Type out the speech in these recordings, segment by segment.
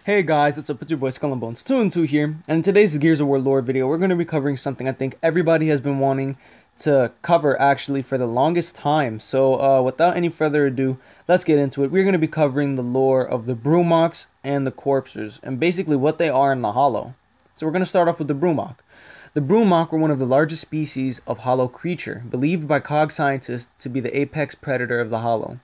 Hey guys, what's up? It's your boy Skull and Bones 2 and 2 here, and in today's Gears of War lore video, we're going to be covering something I think everybody has been wanting to cover actually for the longest time. So without any further ado, let's get into it. We're going to be covering the lore of the BRUMAKs and the Corpsers, and basically what they are in the Hollow. So we're going to start off with the BRUMAK. The BRUMAK were one of the largest species of Hollow creature, believed by COG scientists to be the apex predator of the Hollow.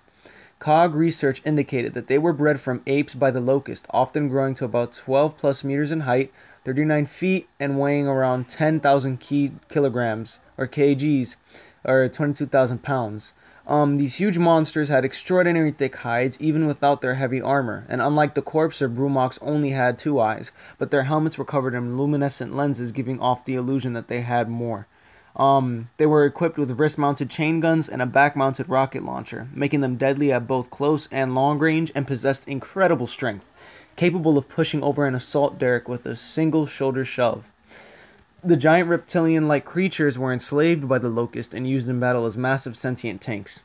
COG research indicated that they were bred from apes by the LOCUST, often growing to about 12 plus meters in height, 39 feet, and weighing around 10,000 kilograms, or kgs, or 22,000 pounds. These huge monsters had extraordinary thick hides, even without their heavy armor, and unlike the Corpser, BRUMAKs only had 2 eyes, but their helmets were covered in luminescent lenses, giving off the illusion that they had more. They were equipped with wrist-mounted chain guns and a back-mounted rocket launcher, making them deadly at both close and long range, and possessed incredible strength, capable of pushing over an assault derrick with a single shoulder shove. The giant reptilian-like creatures were enslaved by the LOCUST and used in battle as massive sentient tanks.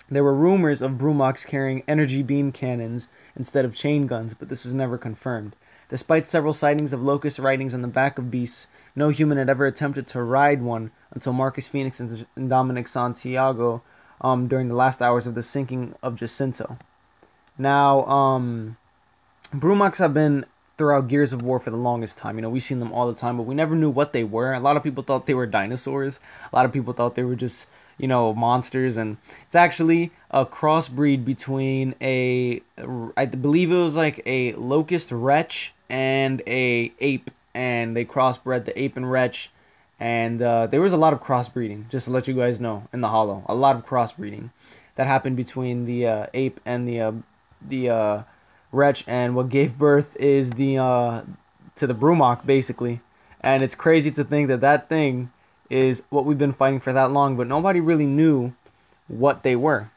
There were rumors of BRUMAKs carrying energy beam cannons instead of chain guns, but this was never confirmed. Despite several sightings of LOCUST writings on the back of beasts, no human had ever attempted to ride one until Marcus Phoenix and Dominic Santiago during the last hours of the sinking of Jacinto. Now, BRUMAKs have been throughout Gears of War for the longest time. You know, we've seen them all the time, but we never knew what they were. A lot of people thought they were dinosaurs. A lot of people thought they were just, you know, monsters. And it's actually a crossbreed between I believe it was like a locust wretch and a ape. And they crossbred the ape and wretch, and there was a lot of crossbreeding, just to let you guys know, in the Hollow. A lot of crossbreeding that happened between the ape and the wretch, and what gave birth is to the BRUMAK, basically. And it's crazy to think that that thing is what we've been fighting for that long, but nobody really knew what they were.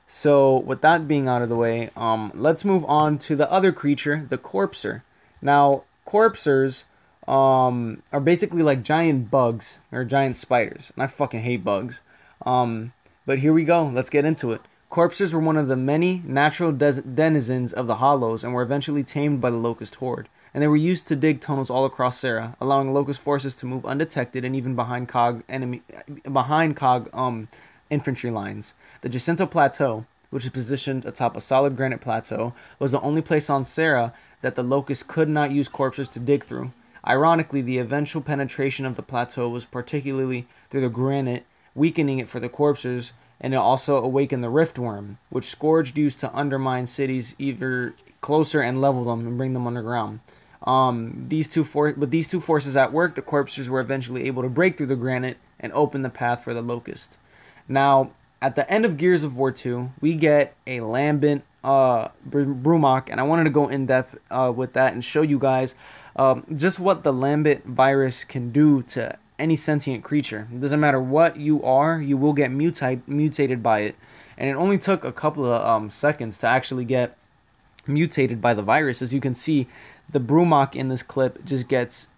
So with that being out of the way, let's move on to the other creature, the Corpser. Now, Corpsers are basically like giant bugs or giant spiders, and I fucking hate bugs. But here we go. Let's get into it. Corpsers were one of the many natural denizens of the Hollows, and were eventually tamed by the Locust Horde. And they were used to dig tunnels all across Serra, allowing Locust forces to move undetected and even behind COG infantry lines. The Jacinto Plateau, which is positioned atop a solid granite plateau, was the only place on Serra that the Locust could not use Corpsers to dig through. Ironically, the eventual penetration of the plateau was particularly through the granite, weakening it for the Corpsers, and it also awakened the Riftworm, which Scourge used to undermine cities either closer and level them and bring them underground. With these two forces at work, the Corpsers were eventually able to break through the granite and open the path for the Locust. Now, at the end of Gears of War 2, we get a lambent BRUMAK, and I wanted to go in depth with that and show you guys just what the lambent virus can do to any sentient creature. It doesn't matter what you are, you will get mutated by it. And it only took a couple of seconds to actually get mutated by the virus. As you can see, the BRUMAK in this clip just gets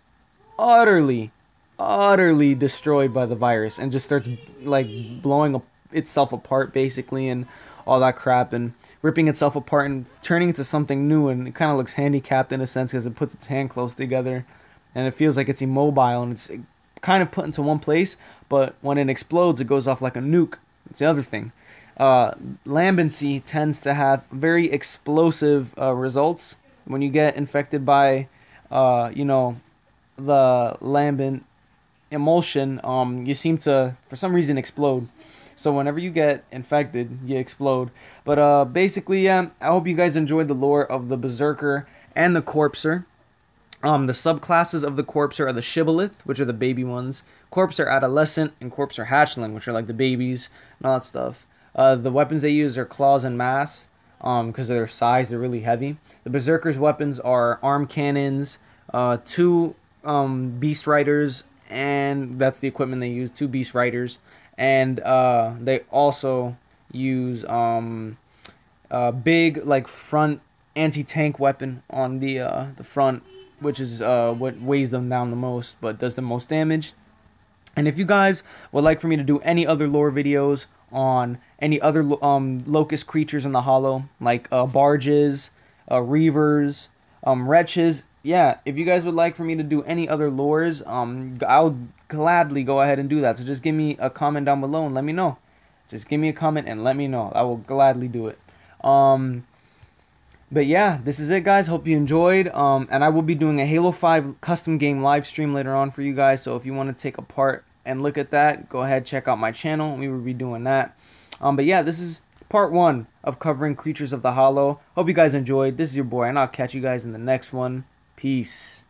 utterly destroyed by the virus and just starts like blowing itself apart basically, and all that crap, and ripping itself apart and turning into something new. And it kind of looks handicapped in a sense because it puts its hand close together and it feels like it's immobile, and it's kind of put into one place, but when it explodes it goes off like a nuke. It's the other thing. Lambency tends to have very explosive results. When you get infected by you know, the lambent emulsion, you seem to for some reason explode. So whenever you get infected, you explode. But basically, yeah, I hope you guys enjoyed the lore of the Berserker and the Corpser. The subclasses of the Corpser are the Shibboleth, which are the baby ones. Corpser Adolescent and Corpser Hatchling, which are like the babies and all that stuff. The weapons they use are claws and mass, because of their size, they're really heavy. The Berserker's weapons are arm cannons, 2 Beast Riders, and that's the equipment they use, 2 Beast Riders. And they also use big like front anti-tank weapon on the front, which is what weighs them down the most but does the most damage. And if you guys would like for me to do any other lore videos on any other locust creatures in the Hollow, like barges, reavers, wretches. Yeah, if you guys would like for me to do any other lures, I'll gladly go ahead and do that. So just give me a comment down below and let me know. Just give me a comment and let me know. I will gladly do it. But yeah, this is it, guys. Hope you enjoyed. And I will be doing a Halo 5 custom game live stream later on for you guys. So if you want to take a part and look at that, go ahead, check out my channel. We will be doing that. But yeah, this is part 1 of covering Creatures of the Hollow. Hope you guys enjoyed. This is your boy, and I'll catch you guys in the next one. Peace.